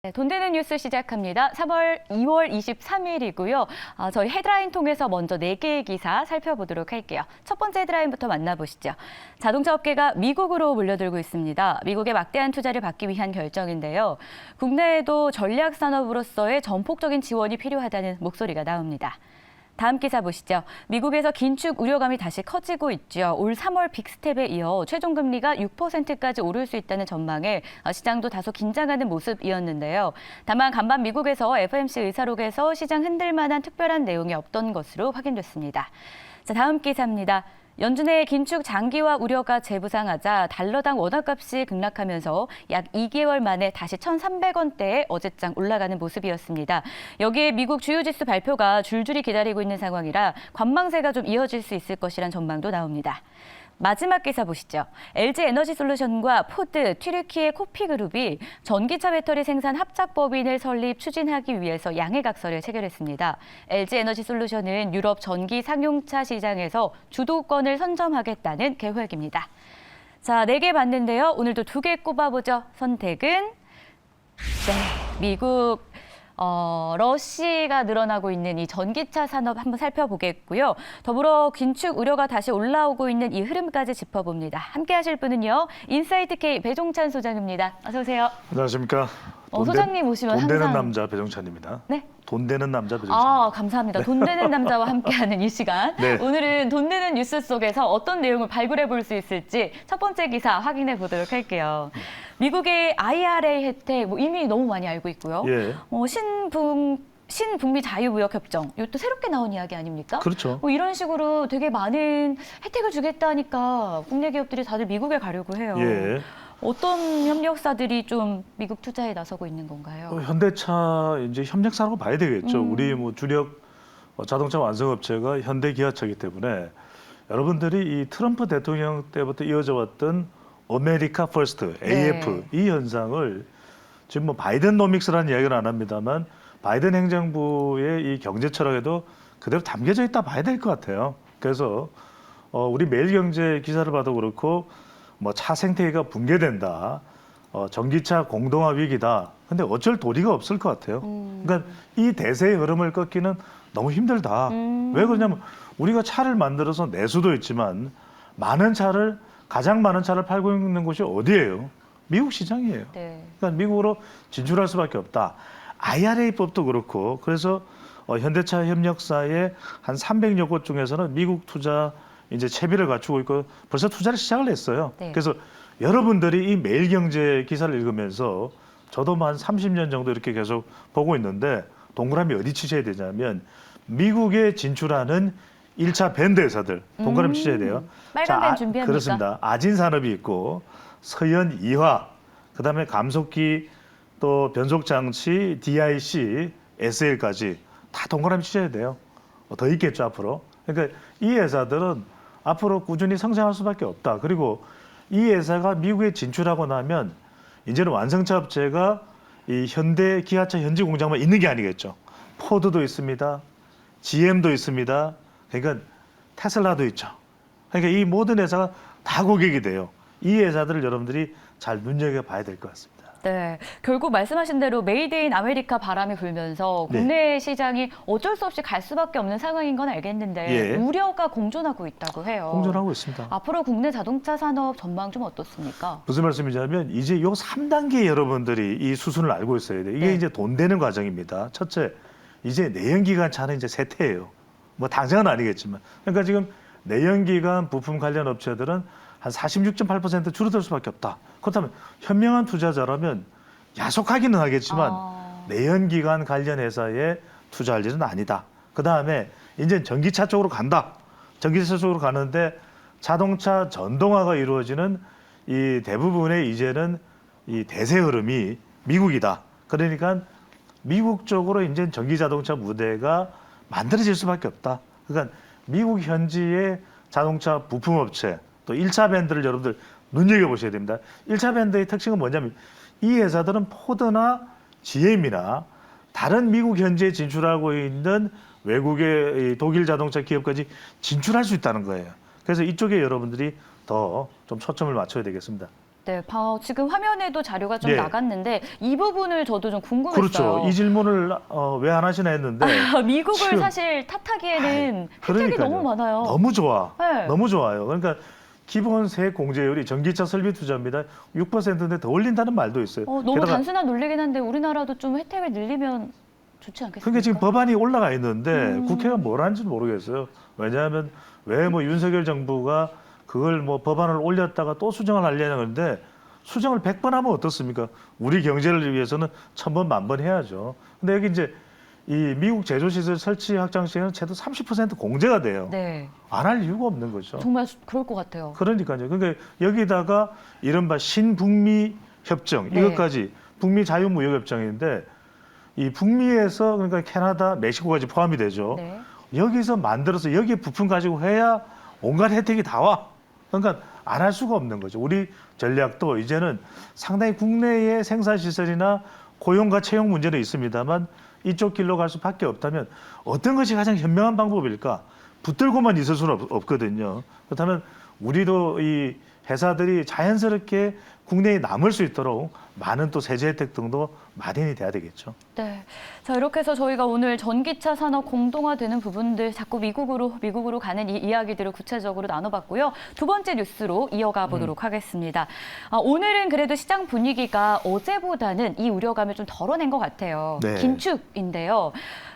네, 돈 되는 뉴스 시작합니다. 2월 23일이고요. 저희 헤드라인 통해서 먼저 4개의 기사 살펴보도록 할게요. 첫 번째 헤드라인부터 만나보시죠. 자동차 업계가 미국으로 몰려들고 있습니다. 미국의 막대한 투자를 받기 위한 결정인데요. 국내에도 전략 산업으로서의 전폭적인 지원이 필요하다는 목소리가 나옵니다. 다음 기사 보시죠. 미국에서 긴축 우려감이 다시 커지고 있죠. 올 3월 빅스텝에 이어 최종 금리가 6%까지 오를 수 있다는 전망에 시장도 다소 긴장하는 모습이었는데요. 다만 간밤 미국에서 FOMC 의사록에서 시장 흔들 만한 특별한 내용이 없던 것으로 확인됐습니다. 자, 다음 기사입니다. 연준의 긴축 장기화 우려가 재부상하자 달러당 원화값이 급락하면서 약 2개월 만에 다시 1,300원대에 어제장 올라가는 모습이었습니다. 여기에 미국 주요 지수 발표가 줄줄이 기다리고 있는 상황이라 관망세가 좀 이어질 수 있을 것이란 전망도 나옵니다. 마지막 기사 보시죠. LG 에너지 솔루션과 포드, 튀르키예 코피그룹이 전기차 배터리 생산 합작법인을 설립 추진하기 위해서 양해각서를 체결했습니다. LG 에너지 솔루션은 유럽 전기 상용차 시장에서 주도권을 선점하겠다는 계획입니다. 자, 4개 봤는데요. 오늘도 2개 꼽아보죠. 선택은 미국. 러시가 늘어나고 있는 이 전기차 산업 한번 살펴보겠고요. 더불어 긴축 우려가 다시 올라오고 있는 이 흐름까지 짚어봅니다. 함께 하실 분은요. 인사이트 K 배종찬 소장입니다. 어서 오세요. 안녕하십니까. 소장님 오시면 돈 되는 항상 남자 배종찬입니다. 네? 돈 되는 남자 배종찬입니다. 감사합니다. 네. 돈 되는 남자와 함께하는 이 시간. 네. 오늘은 돈 되는 뉴스 속에서 어떤 내용을 발굴해 볼 수 있을지 첫 번째 기사 확인해 보도록 할게요. 미국의 IRA 혜택 이미 너무 많이 알고 있고요. 예. 신북미 자유무역협정, 이것도 새롭게 나온 이야기 아닙니까? 그렇죠. 이런 식으로 되게 많은 혜택을 주겠다니까 국내 기업들이 다들 미국에 가려고 해요. 예. 어떤 협력사들이 좀 미국 투자에 나서고 있는 건가요? 현대차 이제 협력사라고 봐야 되겠죠. 우리 주력 자동차 완성업체가 현대기아차이기 때문에 여러분들이 이 트럼프 대통령 때부터 이어져 왔던 아메리카 퍼스트, AF 이 현상을 지금 바이든 노믹스라는 이야기는 안 합니다만 바이든 행정부의 이 경제 철학에도 그대로 담겨져 있다 봐야 될 것 같아요. 그래서 우리 매일경제 기사를 봐도 그렇고 차 생태계가 붕괴된다, 전기차 공동화 위기다. 근데 어쩔 도리가 없을 것 같아요. 그러니까 이 대세의 흐름을 꺾기는 너무 힘들다. 왜 그러냐면 우리가 차를 만들어서 내수도 있지만 가장 많은 차를 팔고 있는 곳이 어디예요? 미국 시장이에요. 네. 그러니까 미국으로 진출할 수밖에 없다. IRA법도 그렇고 그래서 현대차 협력사의 한 300여 곳 중에서는 미국 투자 이제 채비를 갖추고 있고 벌써 투자를 시작을 했어요. 네. 그래서 여러분들이 이 매일경제 기사를 읽으면서 저도 한 30년 정도 이렇게 계속 보고 있는데 동그라미 어디 치셔야 되냐면 미국에 진출하는 1차 밴드 회사들 동그라미 치셔야 돼요. 빨간 펜 준비합니까? 그렇습니다. 아진산업이 있고 서현 이화, 그다음에 감속기 또 변속장치, DIC, SL까지 다 동그라미 치셔야 돼요. 더 있겠죠 앞으로. 그러니까 이 회사들은 앞으로 꾸준히 성장할 수밖에 없다. 그리고 이 회사가 미국에 진출하고 나면 이제는 완성차 업체가 이 현대 기아차 현지 공장만 있는 게 아니겠죠. 포드도 있습니다. GM도 있습니다. 그러니까 테슬라도 있죠. 그러니까 이 모든 회사가 다 고객이 돼요. 이 회사들을 여러분들이 잘 눈여겨봐야 될 것 같습니다. 네, 결국 말씀하신 대로 메이드 인 아메리카 바람이 불면서 국내 시장이 어쩔 수 없이 갈 수밖에 없는 상황인 건 알겠는데 우려가 공존하고 있다고 해요. 공존하고 있습니다. 앞으로 국내 자동차 산업 전망 좀 어떻습니까? 무슨 말씀이냐면 이제 요 3단계 여러분들이 이 수순을 알고 있어야 돼요. 이게 이제 돈 되는 과정입니다. 첫째, 이제 내연기관 차는 이제 쇠퇴예요. 당장은 아니겠지만. 그러니까 지금 내연기관 부품 관련 업체들은 한 46.8% 줄어들 수밖에 없다. 그렇다면 현명한 투자자라면 야속하기는 하겠지만 내연기관 관련 회사에 투자할 일은 아니다. 그다음에 이제 전기차 쪽으로 간다. 전기차 쪽으로 가는데 자동차 전동화가 이루어지는 이 대부분의 이제는 이 대세 흐름이 미국이다. 그러니까 미국 쪽으로 이제 전기자동차 무대가 만들어질 수밖에 없다. 그러니까 미국 현지의 자동차 부품업체 또 1차 밴드를 여러분들 눈여겨보셔야 됩니다. 1차 밴드의 특징은 뭐냐면 이 회사들은 포드나 GM이나 다른 미국 현지에 진출하고 있는 외국의 독일 자동차 기업까지 진출할 수 있다는 거예요. 그래서 이쪽에 여러분들이 더 좀 초점을 맞춰야 되겠습니다. 네, 지금 화면에도 자료가 좀 네. 나갔는데 이 부분을 저도 좀 궁금했어요. 그렇죠. 이 질문을 왜 안 하시나 했는데 미국을 지금, 사실 탓하기에는 혜택이 그러니까요. 너무 많아요. 너무 좋아. 네. 너무 좋아요. 그러니까 기본 세액 공제율이 전기차 설비 투자입니다. 6%인데 더 올린다는 말도 있어요. 너무 게다가 단순한 논리긴 한데 우리나라도 좀 혜택을 늘리면 좋지 않겠습니까? 그게 지금 법안이 올라가 있는데 국회가 뭘 하는지 모르겠어요. 왜냐하면 왜 뭐 윤석열 정부가 그걸 뭐 법안을 올렸다가 또 수정을 하려는 건데 수정을 100번 하면 어떻습니까? 우리 경제를 위해서는 1000번, 10,000번 해야죠. 근데 여기 이제 이 미국 제조시설 설치 확장 시에는 최소 30% 공제가 돼요. 네, 안 할 이유가 없는 거죠. 정말 그럴 것 같아요. 그러니까요. 그러니까 여기다가 이른바 신북미 협정 네. 이것까지 북미 자유무역협정인데 이 북미에서 그러니까 캐나다, 멕시코까지 포함이 되죠. 네. 여기서 만들어서 여기에 부품 가지고 해야 온갖 혜택이 다 와. 그러니까 안 할 수가 없는 거죠. 우리 전략도 이제는 상당히 국내의 생산시설이나 고용과 채용 문제는 있습니다만 이쪽 길로 갈 수밖에 없다면 어떤 것이 가장 현명한 방법일까? 붙들고만 있을 수는 없거든요. 그렇다면 우리도 이 회사들이 자연스럽게 국내에 남을 수 있도록 많은 또 세제 혜택 등도 마련이 돼야 되겠죠. 네. 자, 이렇게 해서 저희가 오늘 전기차 산업 공동화되는 부분들 자꾸 미국으로 가는 이 이야기들을 구체적으로 나눠봤고요. 두 번째 뉴스로 이어가 보도록 하겠습니다. 오늘은 그래도 시장 분위기가 어제보다는 이 우려감을 좀 덜어낸 것 같아요. 네. 긴축인데요.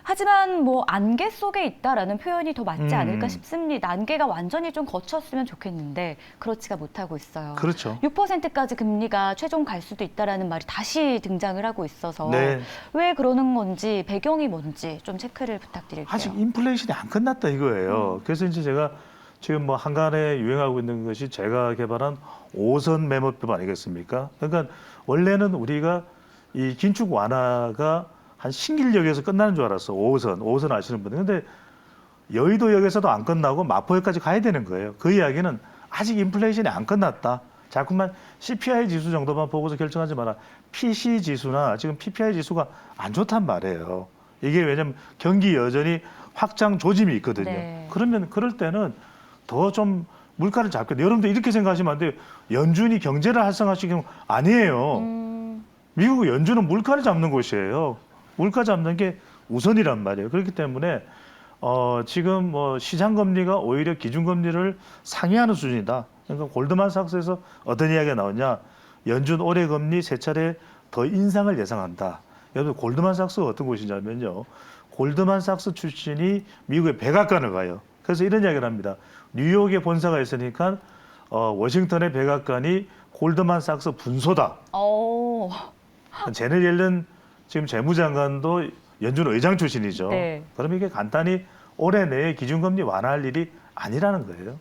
하지만 뭐 안개 속에 있다라는 표현이 더 맞지 않을까 싶습니다. 안개가 완전히 좀 거쳤으면 좋겠는데 그렇지가 못하고 있어요. 그렇죠. 6%까지 금리가 최종 갈 수도 있다라는 말이 다시 등장을 하고 있어서 네. 왜 그러는 건지 배경이 뭔지 좀 체크를 부탁드릴게요. 아직 인플레이션이 안 끝났다 이거예요. 그래서 이제 제가 지금 뭐 한간에 유행하고 있는 것이 제가 개발한 5선 메모법 아니겠습니까? 그러니까 원래는 우리가 이 긴축 완화가 한 신길역에서 끝나는 줄 알았어. 5호선 아시는 분들. 근데 여의도역에서도 안 끝나고 마포역까지 가야 되는 거예요. 그 이야기는 아직 인플레이션이 안 끝났다. 자꾸만 CPI 지수 정도만 보고서 결정하지 마라. PC 지수나 지금 PPI 지수가 안 좋단 말이에요. 이게 왜냐면 경기 여전히 확장 조짐이 있거든요. 네. 그러면 그럴 때는 더 좀 물가를 잡게. 여러분들 이렇게 생각하시면 안 돼요. 연준이 경제를 활성화시키는 거 아니에요. 미국 연준은 물가를 잡는 곳이에요. 물가 잡는 게 우선이란 말이에요. 그렇기 때문에 지금 뭐 시장 금리가 오히려 기준 금리를 상회하는 수준이다. 그러니까 골드만삭스에서 어떤 이야기가 나오냐? 연준 올해 금리 세 차례 더 인상을 예상한다. 여러분 골드만삭스가 어떤 곳이냐면요. 골드만삭스 출신이 미국의 백악관을 가요. 그래서 이런 이야기를 합니다. 뉴욕에 본사가 있으니까 워싱턴의 백악관이 골드만삭스 분소다. 오. 제넷 옐런 지금 재무장관도 연준 의장 출신이죠. 네. 그럼 이게 간단히 올해 내에 기준금리 완화할 일이 아니라는 거예요.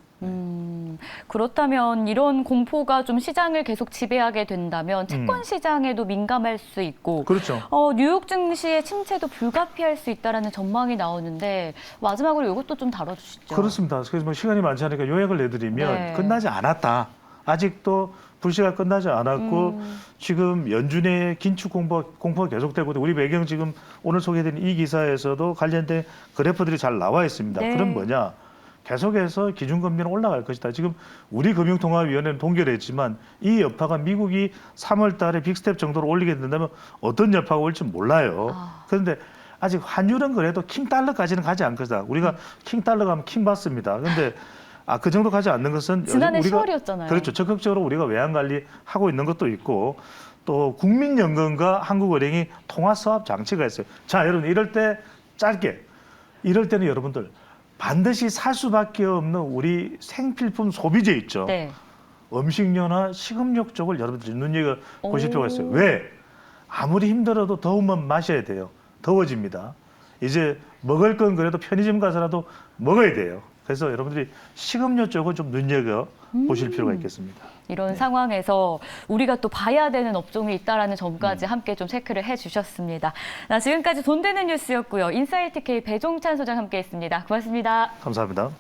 그렇다면 이런 공포가 좀 시장을 계속 지배하게 된다면 채권 시장에도 민감할 수 있고 그렇죠. 뉴욕 증시의 침체도 불가피할 수 있다라는 전망이 나오는데 마지막으로 이것도 좀 다뤄주시죠. 그렇습니다. 그래서 뭐 시간이 많지 않으니까 요약을 내드리면 네. 끝나지 않았다. 아직도 불씨가 끝나지 않았고 지금 연준의 긴축 공포가 계속되고 우리 배경 지금 오늘 소개해드린 이 기사에서도 관련된 그래프들이 잘 나와 있습니다. 네. 그럼 뭐냐? 계속해서 기준금리는 올라갈 것이다. 지금 우리 금융통화위원회는 동결했지만 이 여파가 미국이 3월 달에 빅스텝 정도로 올리게 된다면 어떤 여파가 올지 몰라요. 그런데 아직 환율은 그래도 킹달러까지는 가지 않을 것이다. 우리가 킹달러 가면 킹 받습니다. 그런데 그 정도 가지 않는 것은 지난해 우리가 10월이었잖아요. 그렇죠. 적극적으로 우리가 외환 관리 하고 있는 것도 있고 또 국민연금과 한국은행이 통화수합 장치가 있어요. 자, 여러분 이럴 때 짧게 이럴 때는 여러분들 반드시 살 수밖에 없는 우리 생필품 소비재 있죠. 네. 음식료나 식음료 쪽을 여러분들이 눈여겨 보실 필요가 있어요. 왜? 아무리 힘들어도 더우면 마셔야 돼요. 더워집니다. 이제 먹을 건 그래도 편의점 가서라도 먹어야 돼요. 그래서 여러분들이 식음료 쪽을 좀 눈여겨 보실 필요가 있겠습니다. 이런 상황에서 우리가 또 봐야 되는 업종이 있다라는 점까지 함께 좀 체크를 해주셨습니다. 지금까지 돈 되는 뉴스였고요. 인사이트 K 배종찬 소장 함께했습니다. 고맙습니다. 감사합니다.